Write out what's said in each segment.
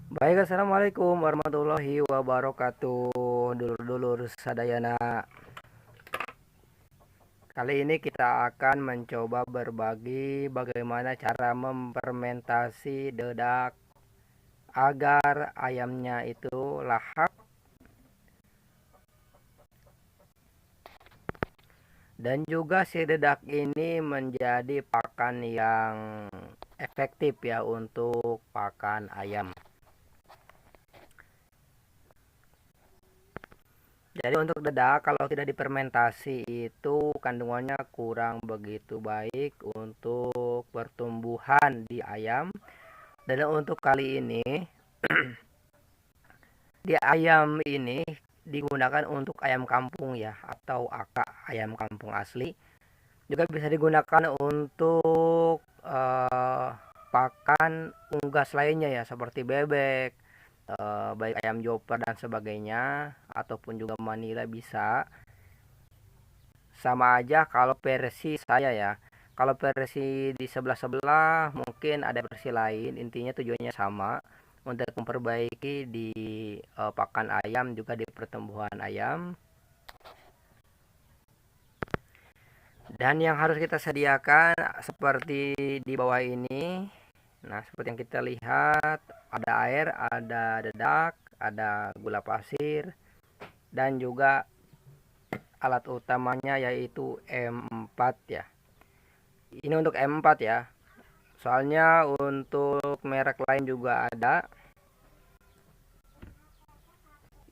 Baik, assalamualaikum warahmatullahi wabarakatuh. Dulur-dulur sadayana. Kali ini kita akan mencoba berbagi bagaimana cara memfermentasi dedak agar ayamnya itu lahap dan juga si dedak ini menjadi pakan yang efektif ya untuk pakan ayam. Jadi untuk dedak kalau tidak difermentasi itu kandungannya kurang begitu baik untuk pertumbuhan di ayam. Dan untuk kali ini di ayam ini digunakan untuk ayam kampung ya atau aka ayam kampung asli. Juga bisa digunakan untuk pakan unggas lainnya ya seperti bebek, baik ayam joper dan sebagainya ataupun juga Manila bisa. Sama aja kalau versi saya ya. Kalau versi di sebelah-sebelah mungkin ada versi lain, intinya tujuannya sama untuk memperbaiki di pakan ayam juga di pertumbuhan ayam. Dan yang harus kita sediakan seperti di bawah ini. Nah, seperti yang kita lihat, ada air, ada dedak, ada gula pasir, dan juga alat utamanya yaitu M4 ya. Ini untuk M4 ya. Soalnya untuk merek lain juga ada.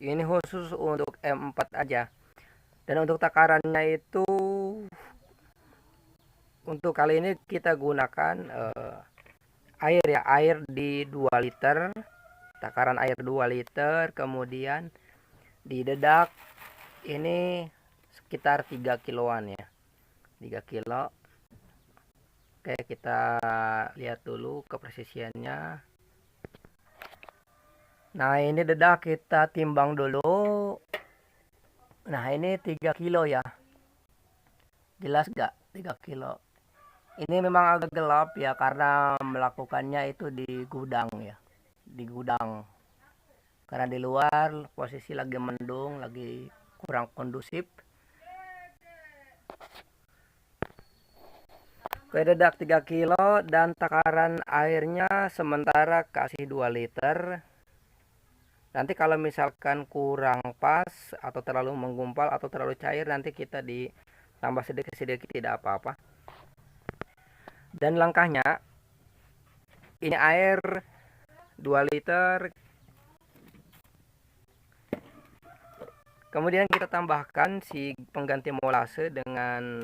Ini khusus untuk M4 aja. Dan untuk takarannya itu untuk kali ini kita gunakan air ya, air di 2 liter. Takaran air 2 liter, kemudian didedak ini sekitar 3 kiloan ya. 3 kilo. Oke, kita lihat dulu kepresisiannya. Nah, ini dedak kita timbang dulu. Nah, ini 3 kilo ya. Jelas gak? 3 kilo. Ini memang agak gelap ya karena melakukannya itu di gudang ya. Di gudang. Karena di luar posisi lagi mendung, lagi kurang kondusif. Oke, dedak 3 kilo dan takaran airnya sementara kasih 2 liter. Nanti kalau misalkan kurang pas atau terlalu menggumpal atau terlalu cair nanti kita ditambah sedikit-sedikit tidak apa-apa. Dan langkahnya ini air 2 liter. Kemudian kita tambahkan si pengganti molase dengan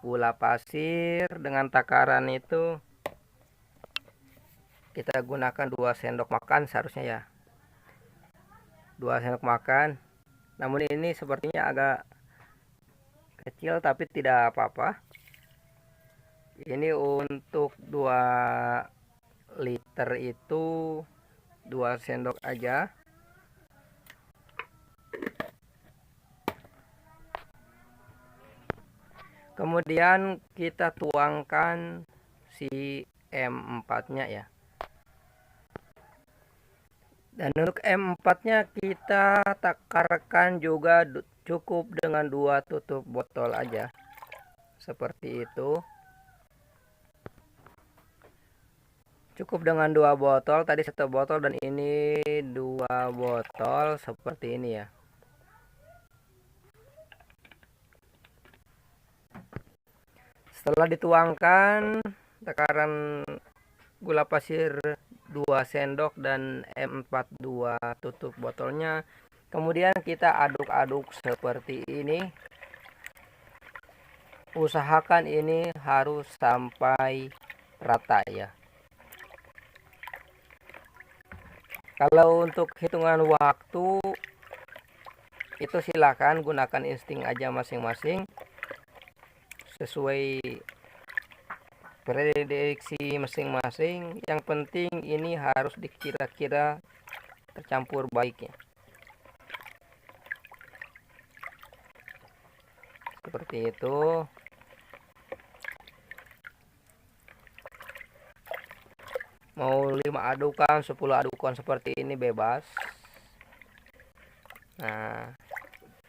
gula pasir dengan takaran itu kita gunakan 2 sendok makan seharusnya ya. 2 sendok makan. Namun ini sepertinya agak kecil tapi tidak apa-apa. Ini untuk 2 liter itu 2 sendok aja. Kemudian kita tuangkan si M4-nya ya. Dan untuk M4-nya kita takarkan juga cukup dengan 2 tutup botol aja. Seperti itu. Cukup dengan 2 botol, tadi 1 botol dan ini 2 botol seperti ini ya. Setelah dituangkan takaran gula pasir 2 sendok dan M4 2 tutup botolnya. Kemudian kita aduk-aduk seperti ini. Usahakan ini harus sampai rata ya. Kalau untuk hitungan waktu itu silakan gunakan insting aja masing-masing sesuai prediksi masing-masing. Yang penting ini harus dikira-kira tercampur baiknya. Seperti itu. mau 5 adukan 10 adukan seperti ini bebas. Nah,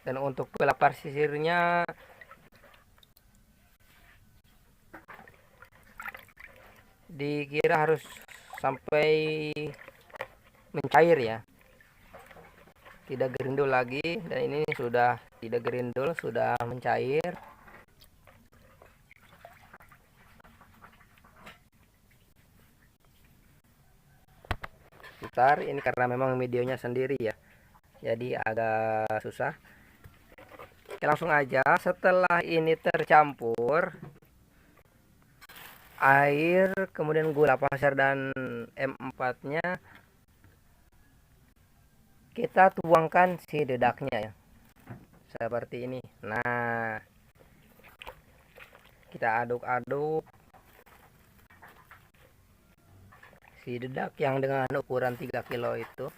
dan untuk pelapar sisirnya dikira harus sampai mencair ya, tidak gerindul lagi. Dan ini sudah tidak gerindul, sudah mencair. Bentar, ini karena memang videonya sendiri ya, jadi agak susah. Oke, langsung aja. Setelah ini tercampur air, kemudian gula pasir dan M4 nya, kita tuangkan si dedaknya ya, seperti ini. Nah, kita aduk-aduk si dedak yang dengan ukuran 3 kilo itu.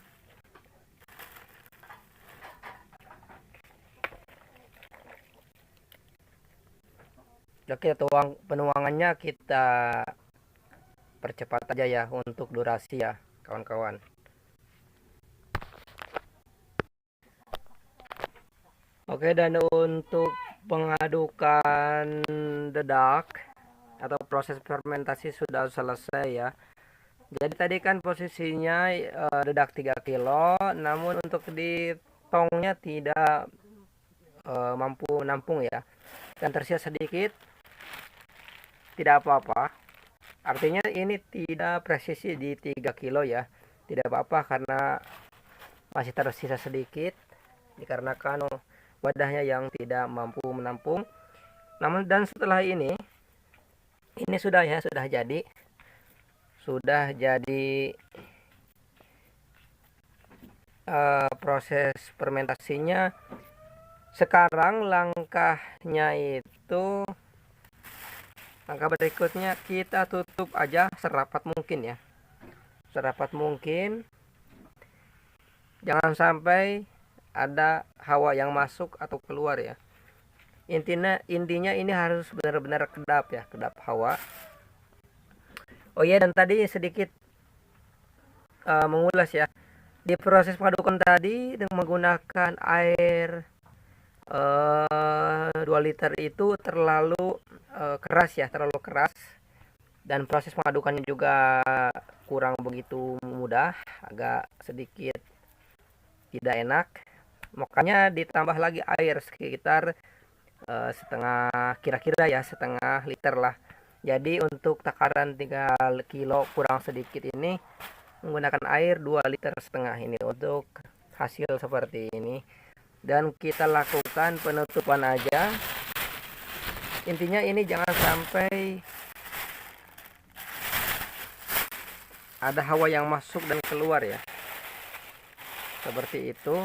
Oke, penuangannya kita percepat aja ya untuk durasi ya kawan-kawan. Oke, dan untuk pengadukan dedak atau proses fermentasi sudah selesai ya. Jadi tadi kan posisinya dedak 3 kilo, namun untuk di tongnya tidak mampu menampung ya, dan tersisa sedikit. Tidak apa-apa, artinya ini tidak presisi di 3 kilo ya, tidak apa-apa karena masih tersisa sedikit dikarenakan wadahnya yang tidak mampu menampung. Namun dan setelah ini sudah ya, sudah jadi proses fermentasinya. Sekarang langkah berikutnya kita tutup aja serapat mungkin ya, serapat mungkin, jangan sampai ada hawa yang masuk atau keluar ya. Intinya ini harus benar-benar kedap ya, kedap hawa. Oh iya, dan tadi sedikit mengulas ya, di proses pengadukan tadi dengan menggunakan air 2 liter itu terlalu keras ya, terlalu keras, dan proses pengadukannya juga kurang begitu mudah, agak sedikit tidak enak. Makanya ditambah lagi air sekitar setengah, kira-kira ya setengah liter lah. Jadi untuk takaran 3 kilo kurang sedikit ini menggunakan air 2,5 liter ini untuk hasil seperti ini. Dan kita lakukan penutupan aja. Intinya ini jangan sampai ada hawa yang masuk dan keluar ya, seperti itu.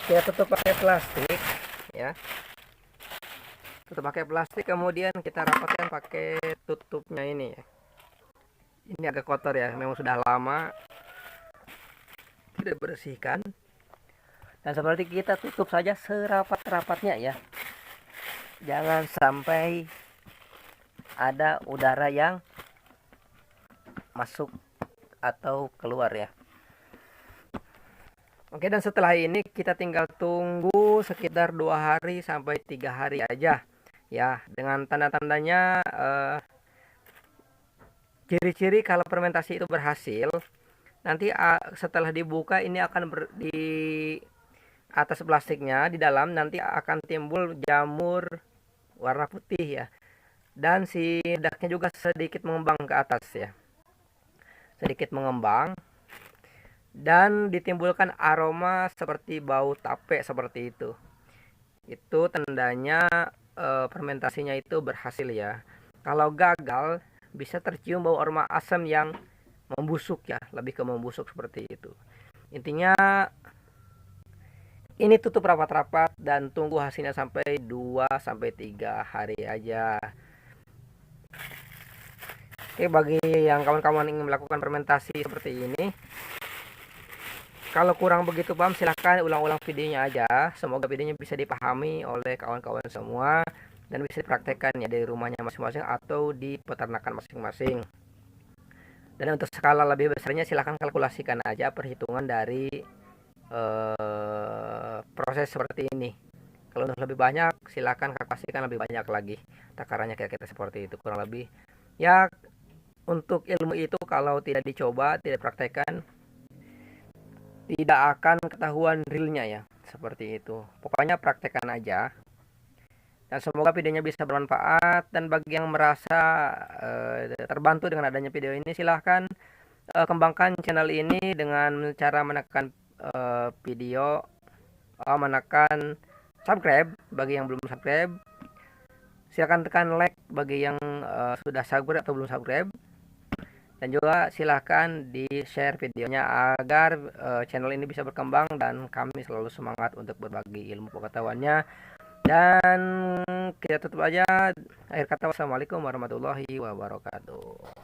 Kita tutup pakai plastik ya, tutup pakai plastik, kemudian kita rapatkan pakai tutupnya ini ya. Ini agak kotor ya, memang sudah lama tidak bersihkan. Dan seperti kita tutup saja serapat-rapatnya ya, jangan sampai ada udara yang masuk atau keluar ya. Oke, dan setelah ini kita tinggal tunggu sekitar 2 hari sampai 3 hari aja ya. Dengan tanda-tandanya, ciri-ciri kalau fermentasi itu berhasil, nanti setelah dibuka ini akan di atas plastiknya, di dalam nanti akan timbul jamur warna putih ya, dan si daknya juga sedikit mengembang ke atas ya, sedikit mengembang, dan ditimbulkan aroma seperti bau tape seperti itu. Itu tandanya fermentasinya itu berhasil ya. Kalau gagal, bisa tercium bau aroma asam yang membusuk ya, lebih ke membusuk seperti itu. Intinya ini tutup rapat-rapat dan tunggu hasilnya sampai 2 sampai 3 hari aja. Oke, bagi yang kawan-kawan ingin melakukan fermentasi seperti ini, kalau kurang begitu paham silahkan ulang-ulang videonya aja. Semoga videonya bisa dipahami oleh kawan-kawan semua. dan bisa dipraktekkan ya dari rumahnya masing-masing atau di peternakan masing-masing. Dan untuk skala lebih besarnya silahkan kalkulasikan aja perhitungan dari proses seperti ini. Kalau untuk lebih banyak silahkan kalkulasikan lebih banyak lagi takarannya, kira-kira seperti itu kurang lebih ya. Untuk ilmu itu kalau tidak dicoba, tidak dipraktekkan, tidak akan ketahuan realnya ya, seperti itu. Pokoknya praktekkan aja. Dan semoga videonya bisa bermanfaat, dan bagi yang merasa terbantu dengan adanya video ini, silahkan kembangkan channel ini dengan cara menekan video, menekan subscribe bagi yang belum subscribe. Silahkan tekan like bagi yang sudah subscribe atau belum subscribe. Dan juga silahkan di share videonya agar channel ini bisa berkembang dan kami selalu semangat untuk berbagi ilmu pengetahuannya. Dan kita tutup aja, akhir kata wassalamualaikum warahmatullahi wabarakatuh.